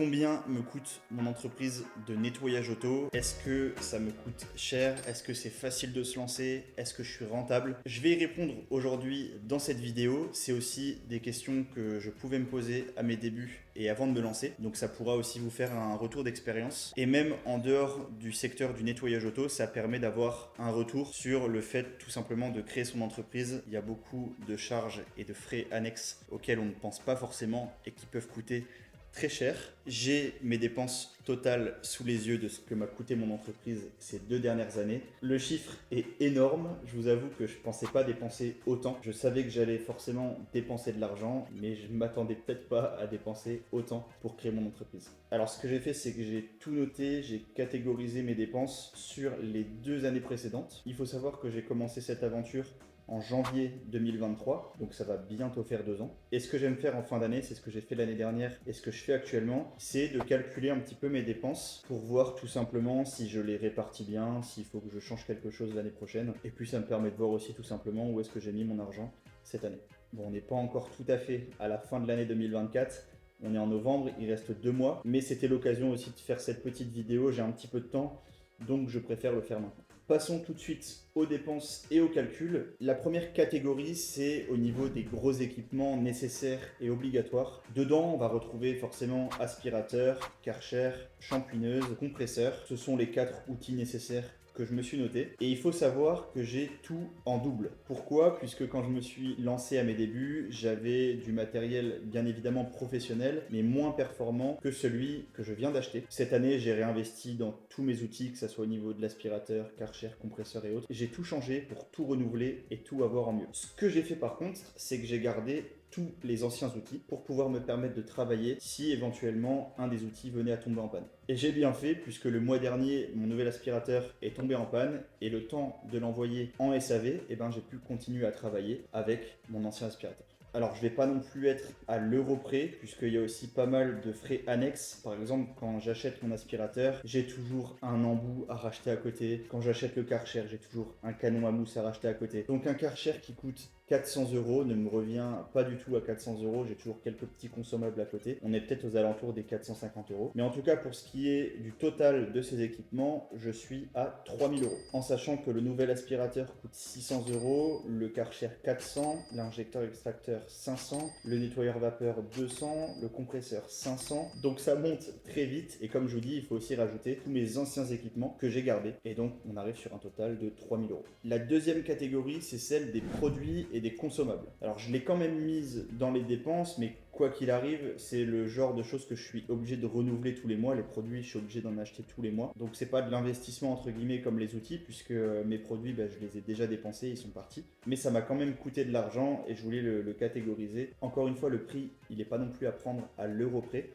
Combien me coûte mon entreprise de nettoyage auto? Est-ce que ça me coûte cher? Est-ce que c'est facile de se lancer? Est-ce que je suis rentable? Je vais y répondre aujourd'hui dans cette vidéo. C'est aussi des questions que je pouvais me poser à mes débuts et avant de me lancer. Donc ça pourra aussi vous faire un retour d'expérience. Et même en dehors du secteur du nettoyage auto, ça permet d'avoir un retour sur le fait tout simplement de créer son entreprise. Il y a beaucoup de charges et de frais annexes auxquels on ne pense pas forcément et qui peuvent coûter très cher. J'ai mes dépenses totales sous les yeux de ce que m'a coûté mon entreprise ces 2 dernières années. Le chiffre est énorme. Je vous avoue que je ne pensais pas dépenser autant. Je savais que j'allais forcément dépenser de l'argent, mais je ne m'attendais peut-être pas à dépenser autant pour créer mon entreprise. Alors ce que j'ai fait, c'est que j'ai tout noté, j'ai catégorisé mes dépenses sur les 2 années précédentes. Il faut savoir que j'ai commencé cette aventure en janvier 2023, donc ça va bientôt faire 2 ans. Et ce que j'aime faire en fin d'année, c'est ce que j'ai fait l'année dernière et ce que je fais actuellement, c'est de calculer un petit peu mes dépenses pour voir tout simplement si je les répartis bien, s'il faut que je change quelque chose l'année prochaine. Et puis ça me permet de voir aussi tout simplement où est-ce que j'ai mis mon argent cette année. Bon, on n'est pas encore tout à fait à la fin de l'année 2024. On est en novembre, il reste 2 mois, mais c'était l'occasion aussi de faire cette petite vidéo. J'ai un petit peu de temps, donc je préfère le faire maintenant. Passons tout de suite aux dépenses et aux calculs. La première catégorie, c'est au niveau des gros équipements nécessaires et obligatoires. Dedans, on va retrouver forcément aspirateur, Karcher, shampooineuse, compresseur. Ce sont les 4 outils nécessaires que je me suis noté. Et il faut savoir que j'ai tout en double. Pourquoi? Puisque quand je me suis lancé à mes débuts, j'avais du matériel bien évidemment professionnel, mais moins performant que celui que je viens d'acheter. Cette année, j'ai réinvesti dans tous mes outils, que ce soit au niveau de l'aspirateur, Karcher, compresseur et autres. J'ai tout changé pour tout renouveler et tout avoir en mieux. Ce que j'ai fait par contre, c'est que j'ai gardé tous les anciens outils pour pouvoir me permettre de travailler si éventuellement un des outils venait à tomber en panne. Et j'ai bien fait puisque le mois dernier, mon nouvel aspirateur est tombé en panne et le temps de l'envoyer en SAV, j'ai pu continuer à travailler avec mon ancien aspirateur. Alors, je ne vais pas non plus être à l'euro près, puisqu'il y a aussi pas mal de frais annexes. Par exemple, quand j'achète mon aspirateur, j'ai toujours un embout à racheter à côté. Quand j'achète le Karcher, j'ai toujours un canon à mousse à racheter à côté. Donc, un Karcher qui coûte 400 € ne me revient pas du tout à 400 €. J'ai toujours quelques petits consommables à côté. On est peut-être aux alentours des 450 €. Mais en tout cas, pour ce qui est du total de ces équipements, je suis à 3000 €. En sachant que le nouvel aspirateur coûte 600 €, le Karcher 400, l'injecteur extracteur 500, le nettoyeur vapeur 200, le compresseur 500. Donc ça monte très vite. Et comme je vous dis, il faut aussi rajouter tous mes anciens équipements que j'ai gardés. Et donc, on arrive sur un total de 3000 €. La deuxième catégorie, c'est celle des produits et des consommables. Alors je l'ai quand même mise dans les dépenses, mais quoi qu'il arrive, c'est le genre de choses que je suis obligé de renouveler tous les mois. Les produits, je suis obligé d'en acheter tous les mois. Donc c'est pas de l'investissement entre guillemets comme les outils, puisque mes produits, je les ai déjà dépensés, ils sont partis. Mais ça m'a quand même coûté de l'argent et je voulais le catégoriser. Encore une fois, le prix, il n'est pas non plus à prendre à l'euro près,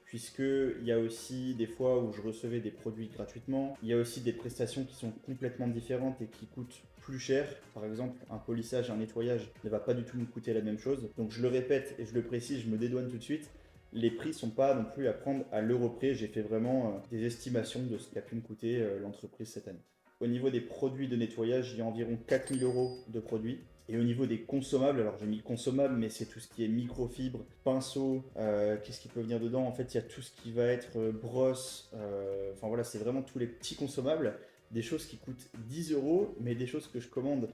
puisqu'il y a aussi des fois où je recevais des produits gratuitement. Il y a aussi des prestations qui sont complètement différentes et qui coûtent plus cher. Par exemple, un polissage, un nettoyage ne va pas du tout me coûter la même chose. Donc je le répète et je le précise, je me dédouane tout de suite. Les prix sont pas non plus à prendre à l'euro près. J'ai fait vraiment des estimations de ce qu'a pu me coûter l'entreprise cette année. Au niveau des produits de nettoyage, il y a environ 4000 € de produits. Et au niveau des consommables, alors j'ai mis consommables, mais c'est tout ce qui est microfibre, pinceau, qu'est-ce qui peut venir dedans? En fait, il y a tout ce qui va être brosse, enfin voilà, c'est vraiment tous les petits consommables. Des choses qui coûtent 10 €, mais des choses que je commande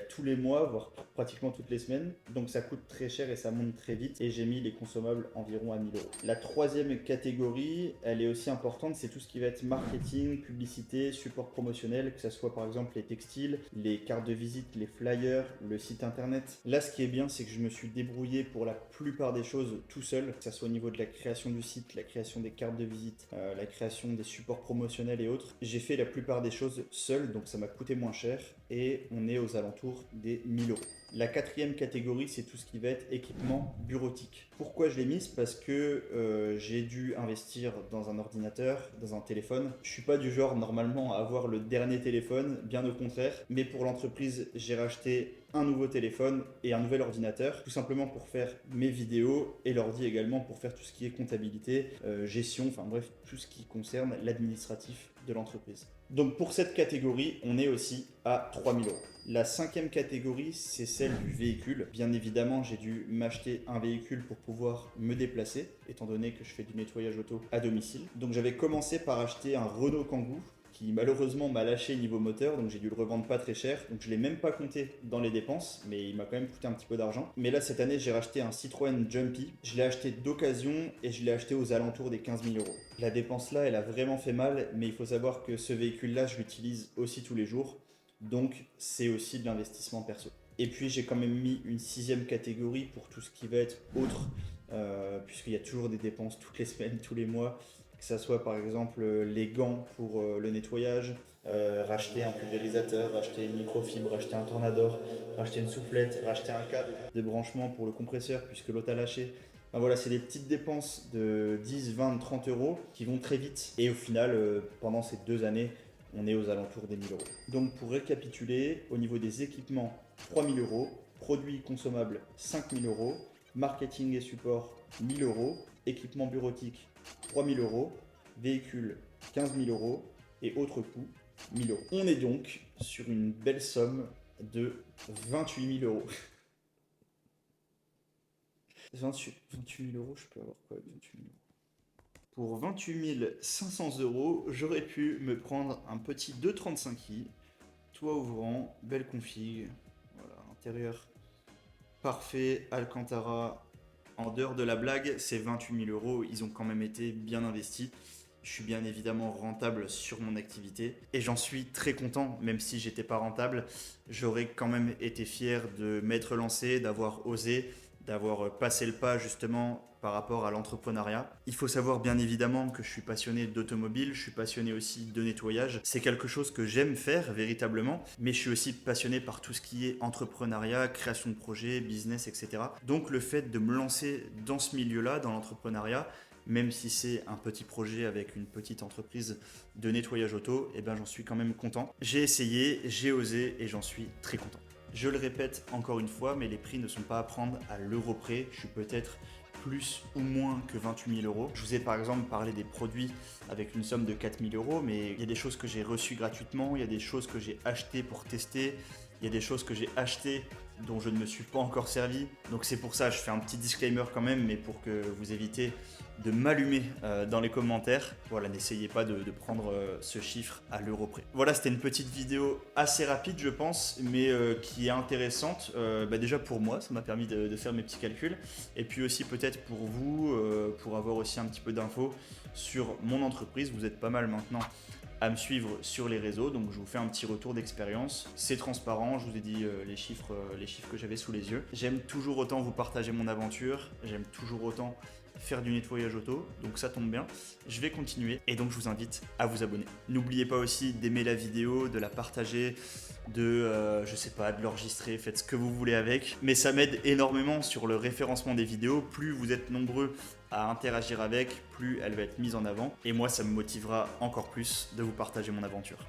tous les mois, voire pratiquement toutes les semaines. Donc ça coûte très cher et ça monte très vite. Et j'ai mis les consommables environ à 1000 €. La troisième catégorie, elle est aussi importante, c'est tout ce qui va être marketing, publicité, support promotionnel, que ce soit par exemple les textiles, les cartes de visite, les flyers, le site internet. Là, ce qui est bien, c'est que je me suis débrouillé pour la plupart des choses tout seul, que ce soit au niveau de la création du site, la création des cartes de visite, la création des supports promotionnels et autres. J'ai fait la plupart des choses seul, donc ça m'a coûté moins cher et on est aux alentours des 1000 €. La quatrième catégorie, c'est tout ce qui va être équipement bureautique. Pourquoi je l'ai mise? Parce que j'ai dû investir dans un ordinateur, dans un téléphone. Je suis pas du genre normalement à avoir le dernier téléphone, bien au contraire. Mais pour l'entreprise, j'ai racheté un nouveau téléphone et un nouvel ordinateur, tout simplement pour faire mes vidéos et l'ordi également pour faire tout ce qui est comptabilité, gestion, enfin bref, tout ce qui concerne l'administratif de l'entreprise. Donc pour cette catégorie, on est aussi à 3 000 euros. La cinquième catégorie, c'est celle du véhicule. Bien évidemment, j'ai dû m'acheter un véhicule pour pouvoir me déplacer, étant donné que je fais du nettoyage auto à domicile. Donc j'avais commencé par acheter un Renault Kangoo, qui malheureusement m'a lâché niveau moteur, donc j'ai dû le revendre pas très cher. Donc je l'ai même pas compté dans les dépenses, mais il m'a quand même coûté un petit peu d'argent. Mais là, cette année, j'ai racheté un Citroën Jumpy. Je l'ai acheté d'occasion et je l'ai acheté aux alentours des 15 000 euros. La dépense là, elle a vraiment fait mal, mais il faut savoir que ce véhicule-là, je l'utilise aussi tous les jours. Donc c'est aussi de l'investissement perso. Et puis j'ai quand même mis une sixième catégorie pour tout ce qui va être autre, puisqu'il y a toujours des dépenses toutes les semaines, tous les mois. Que ça soit par exemple les gants pour le nettoyage, racheter un pulvérisateur, racheter une microfibre, racheter un Tornador, racheter une soufflette, racheter un câble de branchement pour le compresseur puisque l'autre a lâché. Enfin, voilà, c'est des petites dépenses de 10, 20, 30 euros qui vont très vite. Et au final, pendant ces 2 années, on est aux alentours des 1000 euros. Donc pour récapituler, au niveau des équipements, 3000 euros, produits consommables, 5000 euros, marketing et support, 1000 euros, équipement bureautique, 3 000 euros, véhicule 15 000 euros et autres coûts 1 000 euros. On est donc sur une belle somme de 28 000 euros. 28 000 euros, je peux avoir quoi avec 28 000 euros? Pour 28 500 euros, j'aurais pu me prendre un petit 235i, toit ouvrant, belle config, voilà, intérieur parfait, Alcantara. En dehors de la blague, ces 28 000 euros, ils ont quand même été bien investis. Je suis bien évidemment rentable sur mon activité et j'en suis très content, même si j'étais pas rentable. J'aurais quand même été fier de m'être lancé, d'avoir osé, d'avoir passé le pas justement par rapport à l'entrepreneuriat. Il faut savoir bien évidemment que je suis passionné d'automobile, je suis passionné aussi de nettoyage. C'est quelque chose que j'aime faire véritablement, mais je suis aussi passionné par tout ce qui est entrepreneuriat, création de projets, business, etc. Donc le fait de me lancer dans ce milieu-là, dans l'entrepreneuriat, même si c'est un petit projet avec une petite entreprise de nettoyage auto, eh ben j'en suis quand même content. J'ai essayé, j'ai osé et j'en suis très content. Je le répète encore une fois, mais les prix ne sont pas à prendre à l'euro près. Je suis peut-être plus ou moins que 28 000 euros. Je vous ai par exemple parlé des produits avec une somme de 4 000 euros, mais il y a des choses que j'ai reçues gratuitement, il y a des choses que j'ai achetées pour tester, il y a des choses que j'ai achetées dont je ne me suis pas encore servi. Donc c'est pour ça, je fais un petit disclaimer quand même, mais pour que vous évitez de m'allumer dans les commentaires. Voilà, n'essayez pas de prendre ce chiffre à l'euro près. Voilà, c'était une petite vidéo assez rapide, je pense, mais qui est intéressante. Déjà pour moi, ça m'a permis de faire mes petits calculs. Et puis aussi peut-être pour vous, pour avoir aussi un petit peu d'infos sur mon entreprise. Vous êtes pas mal maintenant à me suivre sur les réseaux, donc je vous fais un petit retour d'expérience. C'est transparent, je vous ai dit les chiffres que j'avais sous les yeux. J'aime toujours autant vous partager mon aventure, j'aime toujours autant faire du nettoyage auto, donc ça tombe bien. Je vais continuer et donc je vous invite à vous abonner. N'oubliez pas aussi d'aimer la vidéo, de la partager, de l'enregistrer, faites ce que vous voulez avec. Mais ça m'aide énormément sur le référencement des vidéos. Plus vous êtes nombreux à interagir avec, plus elle va être mise en avant. Et moi, ça me motivera encore plus de vous partager mon aventure.